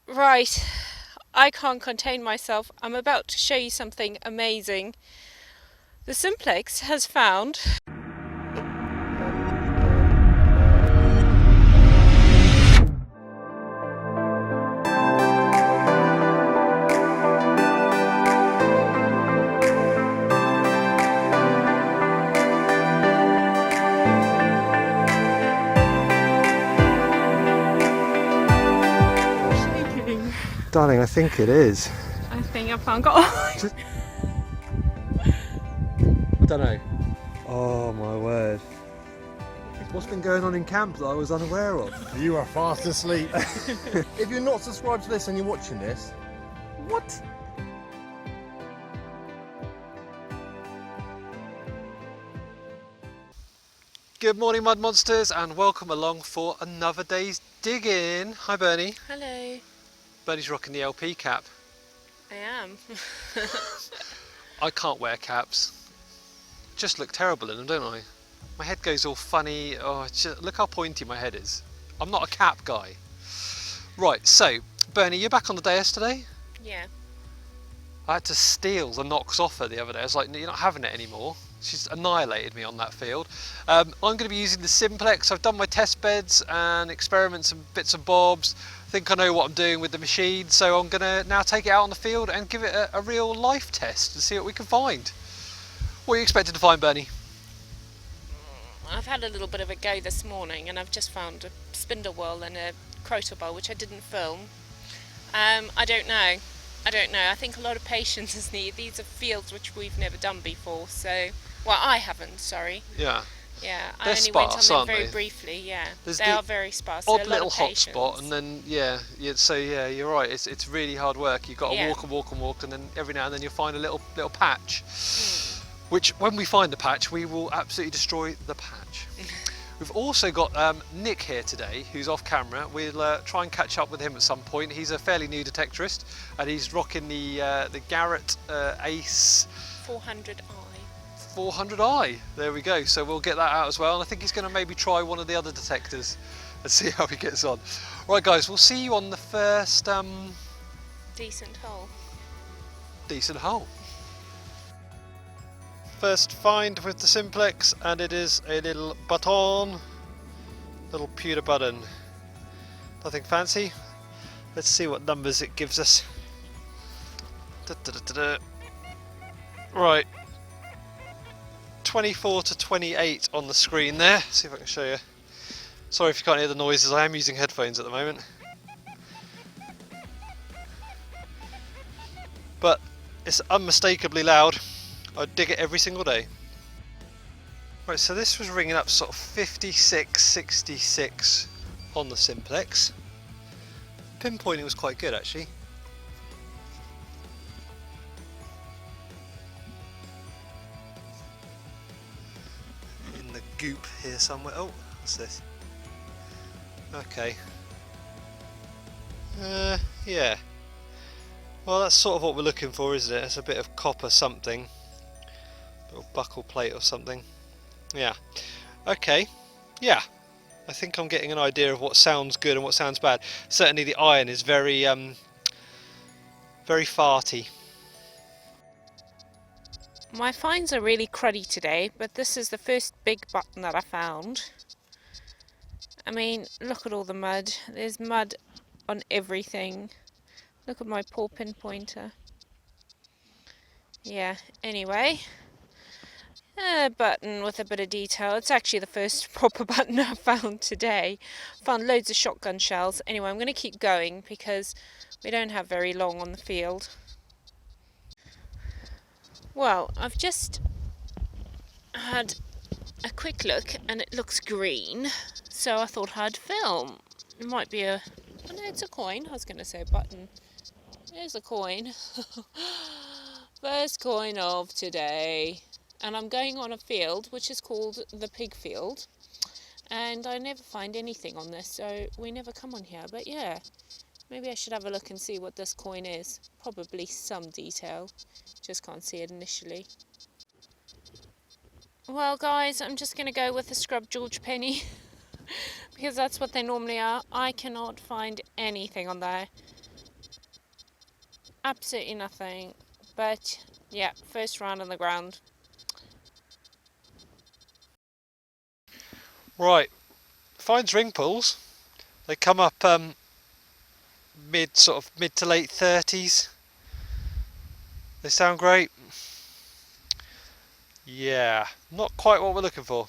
Right, I can't contain myself. I'm about to show you something amazing. The Simplex has found shaking. Darling, I think it is. I think I found God. I don't know. Oh my word. What's been going on in camp that I was unaware of? You are fast asleep. If you're not subscribed to this and you're watching this, what? Good morning, Mud Monsters, and welcome along for another day's digging. Hi, Bernie. Hello. Bernie's rocking the LP cap. I am. I can't wear caps. Just look terrible in them, don't I? My head goes all funny. Oh, look how pointy my head is. I'm not a cap guy. Right, so, Bernie, you're back on the dais today? Yeah. I had to steal the Knox off her the other day. I was like, you're not having it anymore. She's annihilated me on that field. I'm going to be using the Simplex. I've done my test beds and experiments and bits and bobs. I think I know what I'm doing with the machine, so I'm going to now take it out on the field and give it a real life test and see what we can find. What are you expecting to find, Bernie? I've had a little bit of a go this morning and I've just found a spindle whorl and a crotal bowl which I didn't film. I don't know. I think a lot of patience is needed. These are fields which we've never done before, so... Well, I haven't, sorry. Yeah. Yeah, I They're only sparse, went on them aren't very they? briefly, yeah. There's They the are very sparse. Odd A lot little of hot patience. spot, and then so you're right. It's really hard work. You've got to Yeah. walk and walk and walk, and then every now and then you'll find a little patch. Which, when we find the patch, we will absolutely destroy the patch. We've also got Nick here today, who's off camera. We'll try and catch up with him at some point. He's a fairly new detectorist, and he's rocking the Garrett Ace 400i. 400i. There we go. So we'll get that out as well. And I think he's going to maybe try one of the other detectors and see how he gets on. Right, guys, we'll see you on the first Decent hole. decent hole. First find with the Simplex, and it is a little button, little pewter button. Nothing fancy. Let's see what numbers it gives us. Right, 24 to 28 on the screen there. See if I can show you. Sorry if you can't hear the noises, I am using headphones at the moment. But it's unmistakably loud. I dig it every single day. Right, so this was ringing up sort of 56, 66 on the Simplex. Pinpointing was quite good actually. In the goop here somewhere. Oh, what's this? Okay. Yeah. Well, that's sort of what we're looking for, isn't it? It's a bit of copper something. Little buckle plate or something. Yeah. Okay. Yeah. I think I'm getting an idea of what sounds good and what sounds bad. Certainly the iron is very very farty. My finds are really cruddy today, but this is the first big button that I found. I mean, look at all the mud. There's mud on everything. Look at my poor pinpointer. Yeah, anyway. A button with a bit of detail. It's actually the first proper button I found today. Found loads of shotgun shells. Anyway, I'm going to keep going because we don't have very long on the field. Well, I've just had a quick look and it looks green, so I thought I'd film. It might be a... Oh no, it's a coin. I was going to say a button. There's a coin. First coin of today. And I'm going on a field which is called the pig field, and I never find anything on this, so we never come on here. But yeah, maybe I should have a look and see what this coin is. Probably some detail, just can't see it initially. Well guys, I'm just going to go with the scrub George penny because that's what they normally are. I cannot find anything on there. absolutely nothing. But yeah, first round on the ground. Right, finds ring pools. They come up mid to late 30s. They sound great. Yeah, not quite what we're looking for.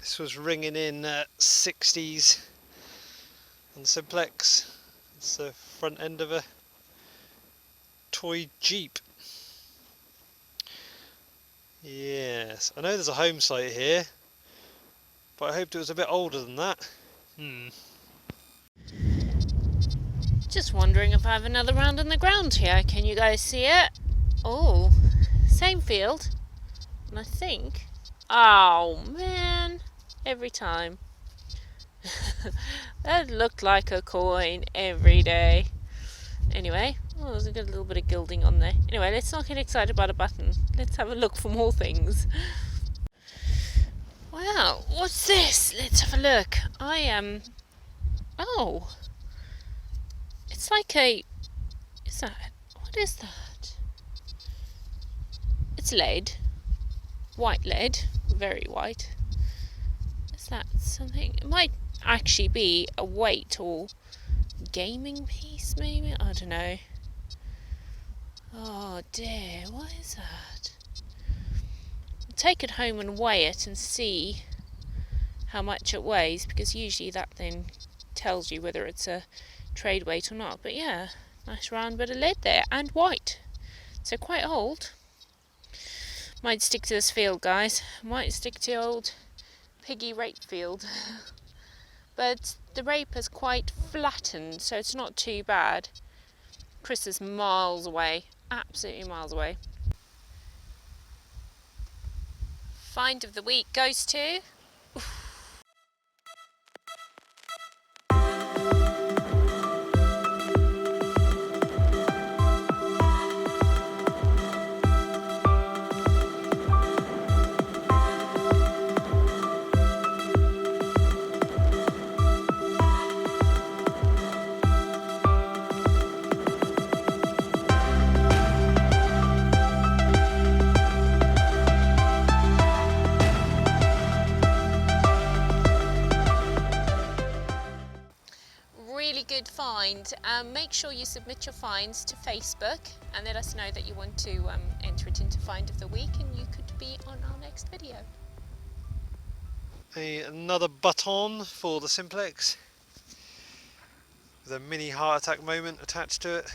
This was ringing in 60s on the Simplex. It's the front end of a toy Jeep. Yes, I know there's a home site here, but I hoped it was a bit older than that. Just wondering if I have another round on the ground here. Can you guys see it? Oh, same field. And I think... Oh, man. Every time. That looked like a coin every day. Anyway, oh, there's a good little bit of gilding on there. Anyway, let's not get excited about a button. Let's have a look for more things. Wow, what's this? Let's have a look. I am... Oh. It's like a... Is that... What is that? It's lead. White lead. Very white. Is that something? It might actually be a weight or gaming piece, maybe? I don't know. Oh dear, what is that? I'll take it home and weigh it and see how much it weighs, because usually that then tells you whether it's a trade weight or not. But yeah, nice round bit of lead there, and white, so quite old. Might stick to this field, guys. Might stick to old piggy rape field. But the rape is quite flattened, so it's not too bad. Chris is miles away, absolutely miles away. Find of the week goes to... Good find. Make sure you submit your finds to Facebook and let us know that you want to enter it into Find of the Week, and you could be on our next video. Another button for the Simplex with a mini heart attack moment attached to it.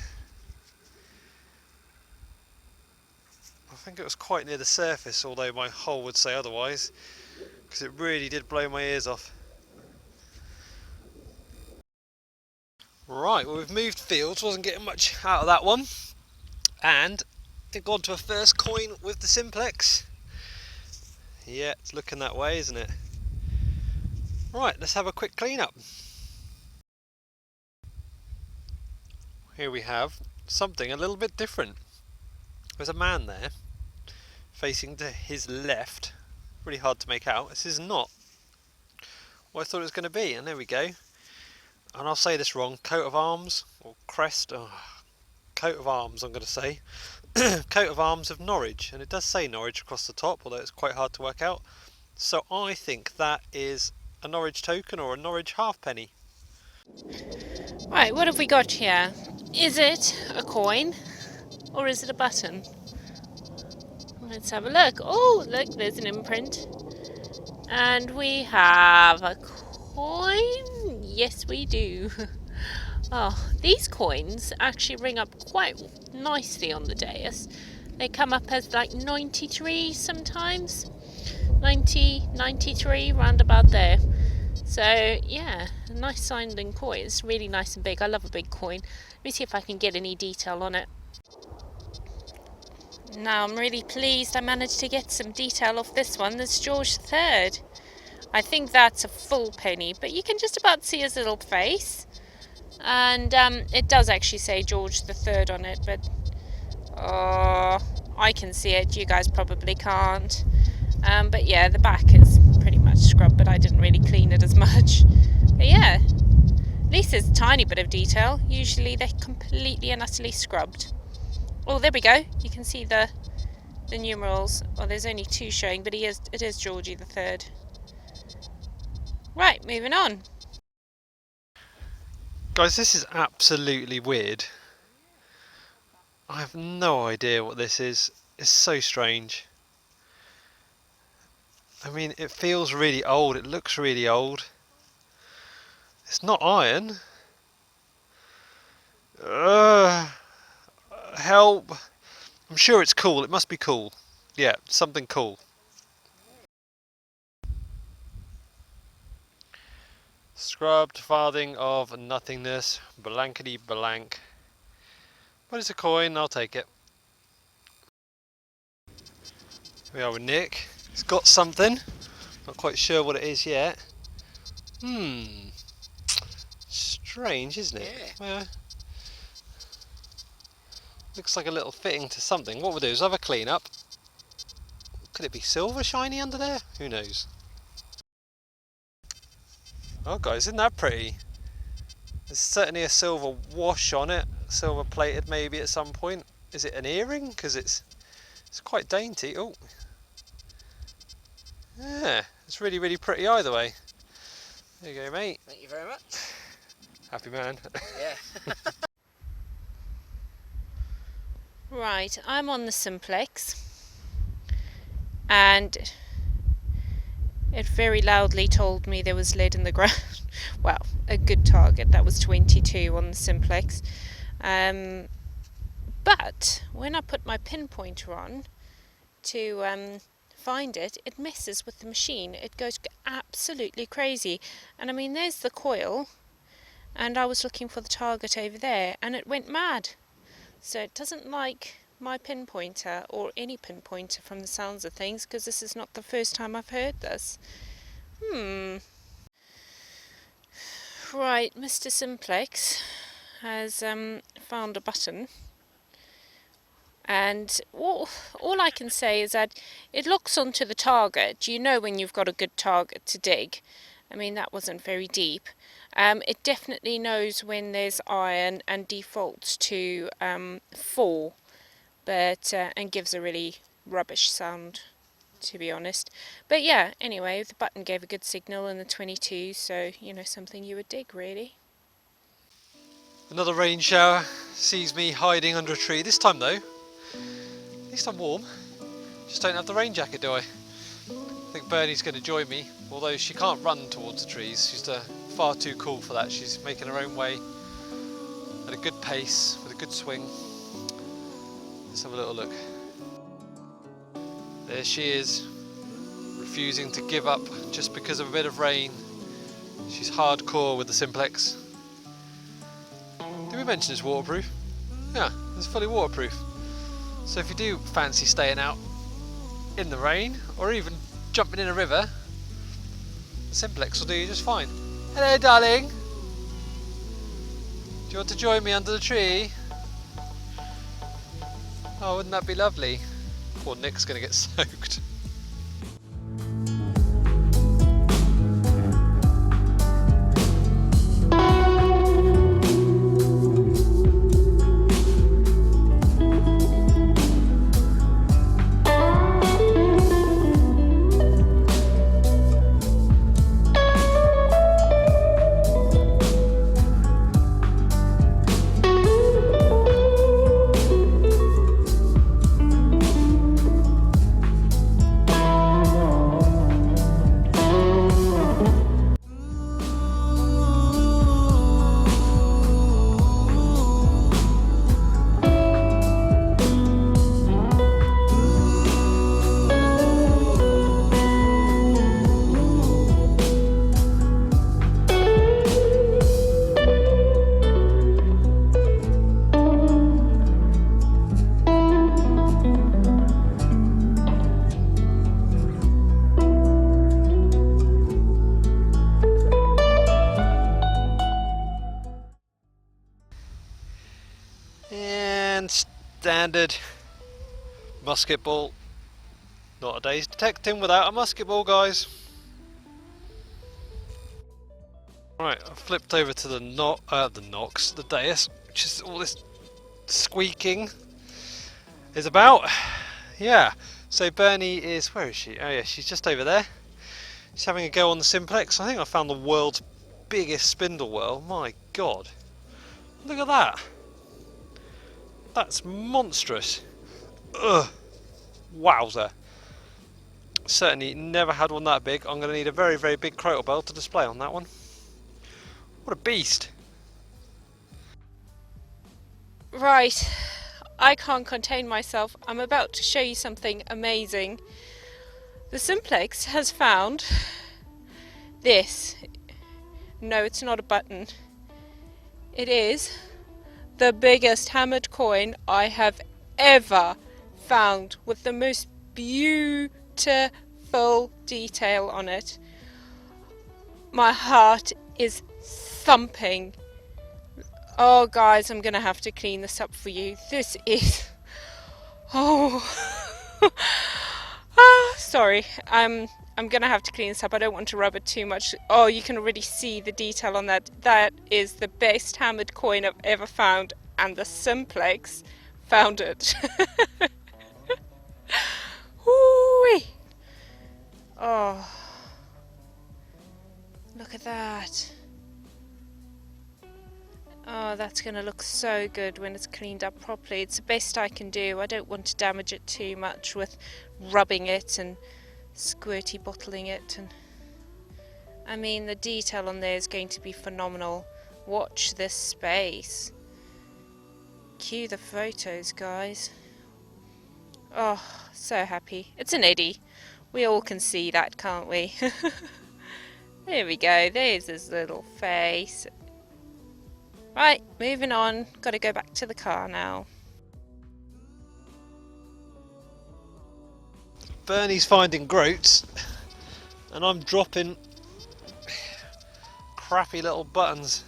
I think it was quite near the surface, although my hole would say otherwise, because it really did blow my ears off. Right, well, we've moved fields, wasn't getting much out of that one, and it got to a first coin with the Simplex. Yeah, it's looking that way, isn't it? Right, let's have a quick clean up. Here we have something a little bit different. There's a man there facing to his left, really hard to make out. This is not what I thought it was going to be, and there we go. And I'll say this wrong, coat of arms, or crest, coat of arms I'm going to say, coat of arms of Norwich, and it does say Norwich across the top, although it's quite hard to work out. So I think that is a Norwich token or a Norwich halfpenny. Right, what have we got here? Is it a coin or is it a button? Let's have a look. Oh, look, there's an imprint. And we have a coin. Yes, we do. Oh, these coins actually ring up quite nicely on the dais. They come up as like 93 sometimes. 90, 93, round about there. So, yeah, a nice sounding coin. It's really nice and big. I love a big coin. Let me see if I can get any detail on it. Now, I'm really pleased I managed to get some detail off this one. There's George III. I think that's a full penny, but you can just about see his little face. And it does actually say George III on it, but I can see it. You guys probably can't. But yeah, the back is pretty much scrubbed, but I didn't really clean it as much. But yeah, at least least there's a tiny bit of detail. Usually they're completely and utterly scrubbed. Oh, there we go. You can see the numerals. Oh, there's only 2 showing, but it is Georgie the Third. Right, moving on. Guys, this is absolutely weird. I have no idea what this is. It's so strange. I mean, it feels really old. It looks really old. It's not iron. Help. I'm sure it's cool. It must be cool. Yeah, something cool. Scrubbed farthing of nothingness. Blankety blank. But it's a coin. I'll take it. Here we are with Nick. He's got something. Not quite sure what it is yet. Strange, isn't it? Yeah. Looks like a little fitting to something. What we'll do is have a clean up. Could it be silver shiny under there? Who knows? Oh guys, isn't that pretty? There's certainly a silver wash on it. Silver plated maybe at some point. Is it an earring? Because it's quite dainty. Oh. Yeah, it's really, really pretty either way. There you go, mate. Thank you very much. Happy man. Yeah. Right, I'm on the Simplex, and it very loudly told me there was lead in the ground. Well, a good target. That was 22 on the Simplex. But when I put my pinpointer on to find it, it messes with the machine. It goes absolutely crazy. And I mean, there's the coil, and I was looking for the target over there, and it went mad. So it doesn't like my pinpointer, or any pinpointer from the sounds of things, because this is not the first time I've heard this. Right, Mr. Simplex has found a button, and all I can say is that it locks onto the target. You know when you've got a good target to dig. I mean, that wasn't very deep. It definitely knows when there's iron and defaults to 4, but and gives a really rubbish sound, to be honest. But yeah, anyway, the button gave a good signal in the 22, so you know, something you would dig, really. Another rain shower sees me hiding under a tree. This time though, at least I'm warm. Just don't have the rain jacket, do I? I think Bernie's going to join me, although she can't run towards the trees. She's far too cool for that. She's making her own way at a good pace, with a good swing. Let's have a little look. There she is, refusing to give up just because of a bit of rain. She's hardcore with the Simplex. Did we mention it's waterproof? Yeah, it's fully waterproof. So if you do fancy staying out in the rain, or even jumping in a river, the Simplex will do you just fine. Hello, darling. Do you want to join me under the tree? Oh, wouldn't that be lovely? Poor Nick's going to get soaked. And standard musket ball. Not a day's detecting without a musket ball, guys. Right, I've flipped over to the NOKS, the dais, which is all this squeaking is about. Yeah, so Bernie is, where is she? Oh yeah, she's just over there. She's having a go on the simplex. I think I found the world's biggest spindle whirl. My god, look at that. That's monstrous. Ugh, wowzer. Certainly never had one that big. I'm going to need a very, very big crotal bell to display on that one. What a beast. Right, I can't contain myself. I'm about to show you something amazing. The simplex has found this. No, it's not a button. It is the biggest hammered coin I have ever found, with the most beautiful detail on it. My heart is thumping. Oh guys, I'm gonna have to clean this up for you. This is, oh sorry, I'm gonna have to clean this up. I don't want to rub it too much. Oh, you can already see the detail on that. That is the best hammered coin I've ever found, and the simplex found it. Woo-wee. Oh, look at that. Oh, that's going to look so good when it's cleaned up properly. It's the best I can do. I don't want to damage it too much with rubbing it and squirty bottling it. And I mean, the detail on there is going to be phenomenal. Watch this space. Cue the photos, guys. Oh, so happy. It's an Eddie. We all can see that, can't we? There we go. There's his little face. Right, moving on. Got to go back to the car now. Bernie's finding groats, and I'm dropping crappy little buttons.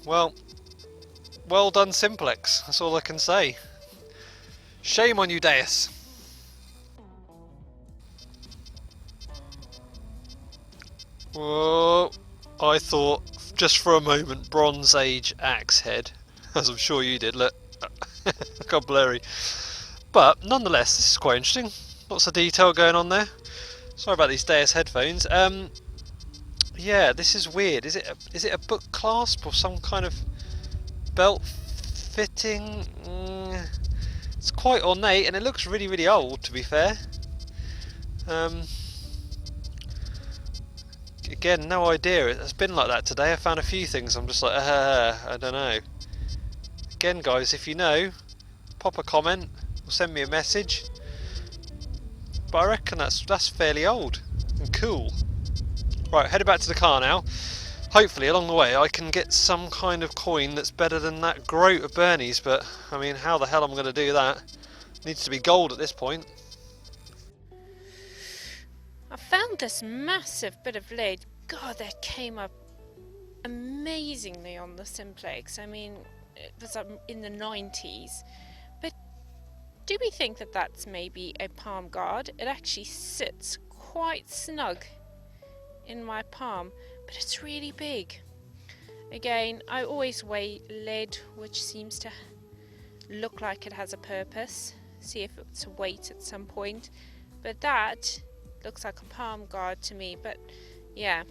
Well done, simplex. That's all I can say. Shame on you, Deus. Whoa, I thought just for a moment Bronze Age axe head, as I'm sure you did. Look, got blurry. But nonetheless, this is quite interesting. Lots of detail going on there. Sorry about these Deus headphones. Yeah, this is weird. Is it a book clasp or some kind of belt fitting? It's quite ornate, and it looks really, really old, to be fair. Again, no idea. It's been like that today. I found a few things. I'm just like, I don't know. Again, guys, if you know, pop a comment or send me a message. But I reckon that's fairly old and cool. Right, headed back to the car now. Hopefully, along the way, I can get some kind of coin that's better than that groat of Bernie's. But I mean, how the hell am I going to do that? Needs to be gold at this point. I found this massive bit of lead. God, that came up amazingly on the simplex. I mean, it was in the 90s. But do we think that that's maybe a palm guard? It actually sits quite snug in my palm, but it's really big. Again, I always weigh lead, which seems to look like it has a purpose. See if it's a weight at some point. But that looks like a palm guard to me. But yeah,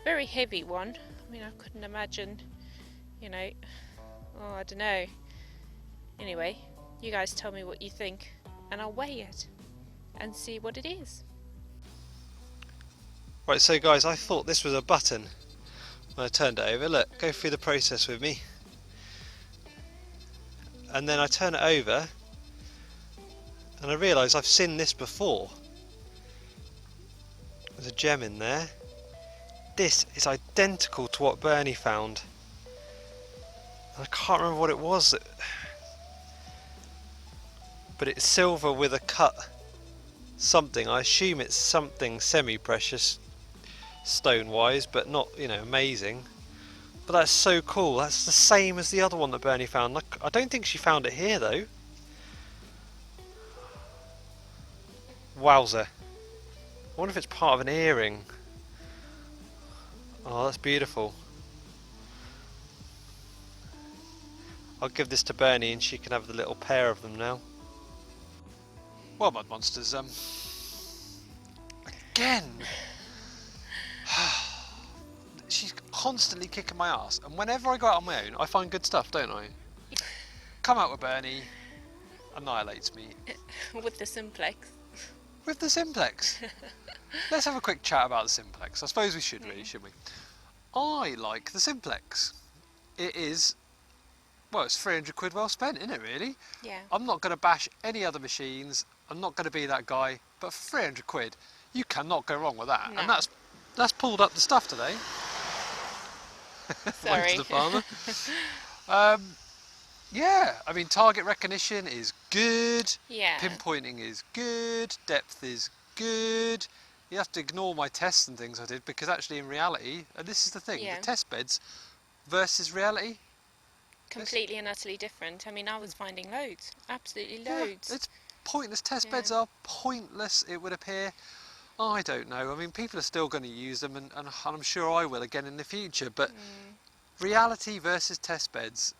very heavy one. I mean, I couldn't imagine, you know, oh, I don't know. Anyway, you guys tell me what you think, and I'll weigh it and see what it is. Right, so guys, I thought this was a button when I turned it over. Look, go through the process with me. And then I turn it over, and I realise I've seen this before. There's a gem in there. This is identical to what Bernie found. I can't remember what it was, but it's silver with a cut something. I assume it's something semi-precious stone-wise, but not, you know, amazing. But that's so cool. That's the same as the other one that Bernie found. I don't think she found it here though. Wowzer. I wonder if it's part of an earring. Oh, that's beautiful. I'll give this to Bernie and she can have the little pair of them now. Well, Mud Monsters, again, she's constantly kicking my ass, and whenever I go out on my own, I find good stuff, don't I? Come out with Bernie, annihilates me. With the simplex. With the simplex. Let's have a quick chat about the simplex. I suppose we should really, shouldn't we? I like the simplex. It is, well, it's 300 quid well spent, isn't it, really? Yeah. I'm not going to bash any other machines. I'm not going to be that guy. But for 300 quid, you cannot go wrong with that. No. And that's pulled up the stuff today. Sorry. Went to the farmer. Yeah, I mean, target recognition is good. Yeah. Pinpointing is good. Depth is good. You have to ignore my tests and things I did, because actually in reality, and this is the thing, Yeah. the test beds versus reality, Completely and utterly different. I mean, I was finding loads. Absolutely yeah, loads. it's pointless. Test Yeah. beds are pointless, it would appear. I don't know. I mean, people are still going to use them, and I'm sure I will again in the future, but reality versus test beds,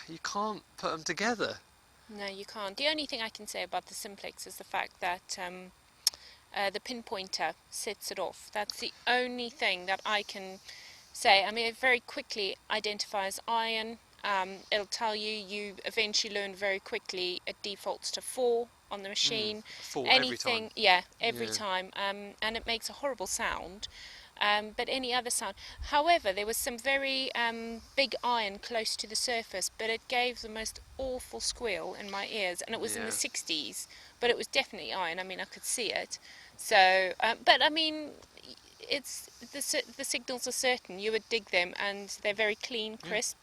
you can't put them together. No, you can't. The only thing I can say about the simplex is the fact that the pinpointer sets it off. That's the only thing that I can say. I mean, it very quickly identifies iron. It'll tell you, you eventually learn very quickly, it defaults to 4 on the machine. 4 Anything, every time. yeah, every Yeah. time. And it makes a horrible sound. But any other sound. However, there was some very big iron close to the surface, but it gave the most awful squeal in my ears, and it was in the Yeah. 60s, but it was definitely iron. I mean, I could see it. So, but I mean, it's the signals are certain. You would dig them, and they're very clean, crisp,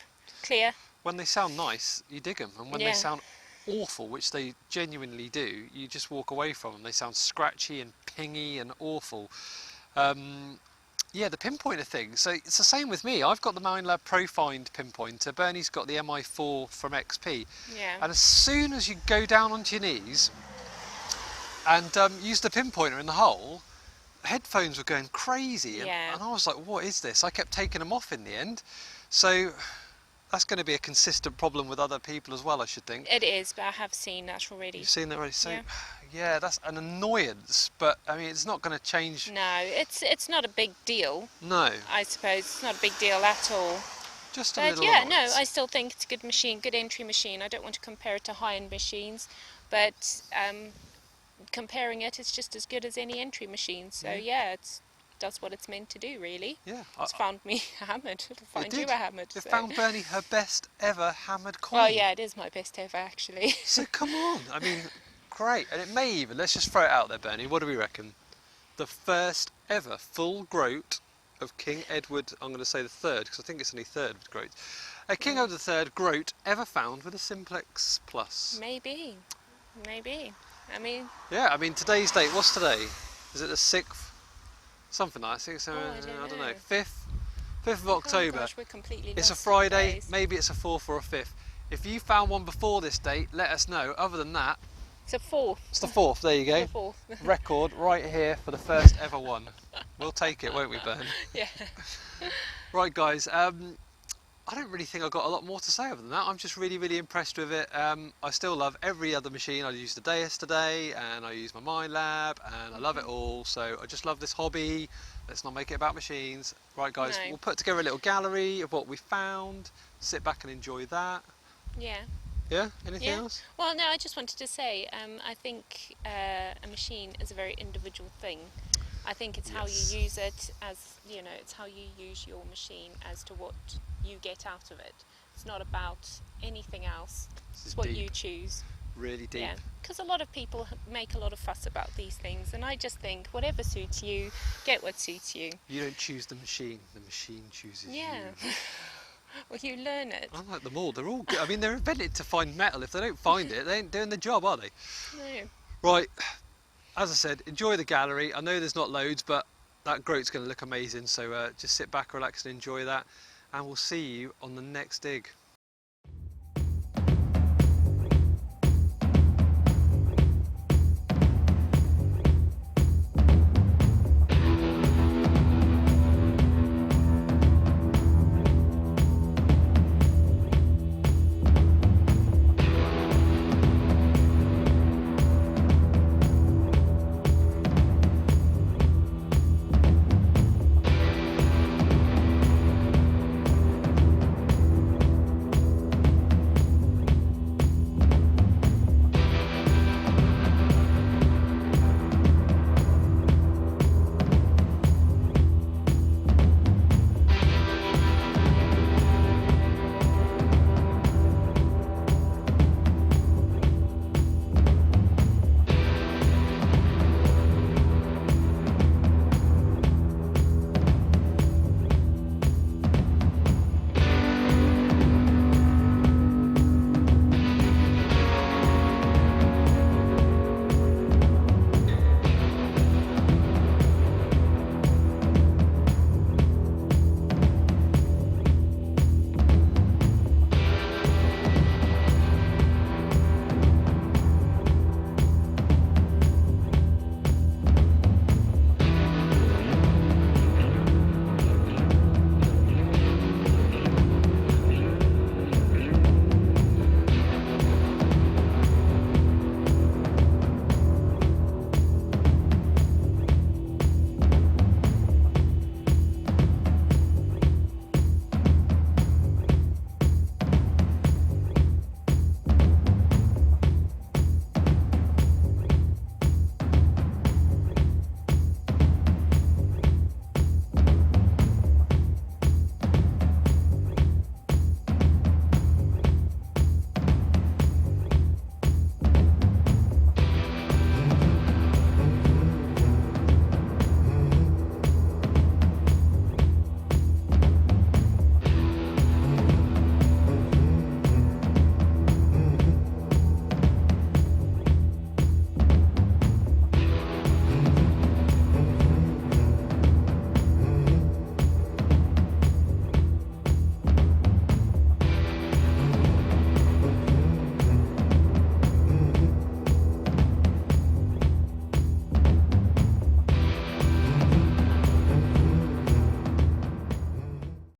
clear. When they sound nice, you dig them, and when Yeah. they sound awful, which they genuinely do, you just walk away from them. They sound scratchy and pingy and awful. Yeah, the pinpointer thing. So it's the same with me. I've got the MindLab ProFind pinpointer. Bernie's got the MI4 from XP. Yeah. And as soon as you go down onto your knees and use the pinpointer in the hole, headphones were going crazy. Yeah. And I was like, what is this? I kept taking them off in the end. So that's going to be a consistent problem with other people as well, I should think. It is, but I have seen that already. You've seen that already. So, Yeah. yeah, that's an annoyance. But, I mean, it's not going to change. No, it's not a big deal. No, I suppose it's not a big deal at all. just a But little yeah, annoyance. no, I still think it's a good machine, good entry machine. I don't want to compare it to high-end machines, but comparing it, it's just as good as any entry machine. So yeah, it does what it's meant to do, really. Yeah, It's found me hammered. It'll find you did. a hammered. It So. found Bernie her best ever hammered coin. Well, yeah, it is my best ever, actually. So come on, I mean, great. And it may even, let's just throw it out there, Bernie, what do we reckon? The first ever full groat of King Edward, I'm going to say the third, because I think it's only third with groats. A King Edward III groat ever found with a Simplex Plus. Maybe. I mean, Yeah, I mean, today's date, what's today? Is it the 6th? Something like that, 6th, I don't know. 5th of October. oh gosh, we're completely It's a lost Friday, days. maybe it's a 4th or a 5th. If you found one before this date, let us know. Other than that, It's a 4th. it's the 4th, there you go. The 4th. Record right here for the first ever one. We'll take it, won't we, Ben? Yeah. Right, guys, I don't really think I've got a lot more to say other than that. I'm just really, really impressed with it. I still love every other machine. I used the Deus today, and I use my MindLab, and I love it all. So I just love this hobby. Let's not make it about machines. Right, guys, No. we'll put together a little gallery of what we found. Sit back and enjoy that. Yeah. Yeah? Anything Yeah. else? Well, no, I just wanted to say, I think a machine is a very individual thing. I think it's how Yes. you use it, as you know, it's how you use your machine as to what you get out of it. It's not about anything else. This is It's what deep. you choose. Really deep. Yeah, because a lot of people make a lot of fuss about these things, and I just think whatever suits you, get what suits you. You don't choose the machine chooses Yeah. you. Well, you learn it. I like them all. They're all good. I mean, they're invented to find metal. If they don't find it, they ain't doing the job, are they? No. Right. As I said, enjoy the gallery. I know there's not loads, but that groat's going to look amazing. So just sit back, relax, and enjoy that. And we'll see you on the next dig.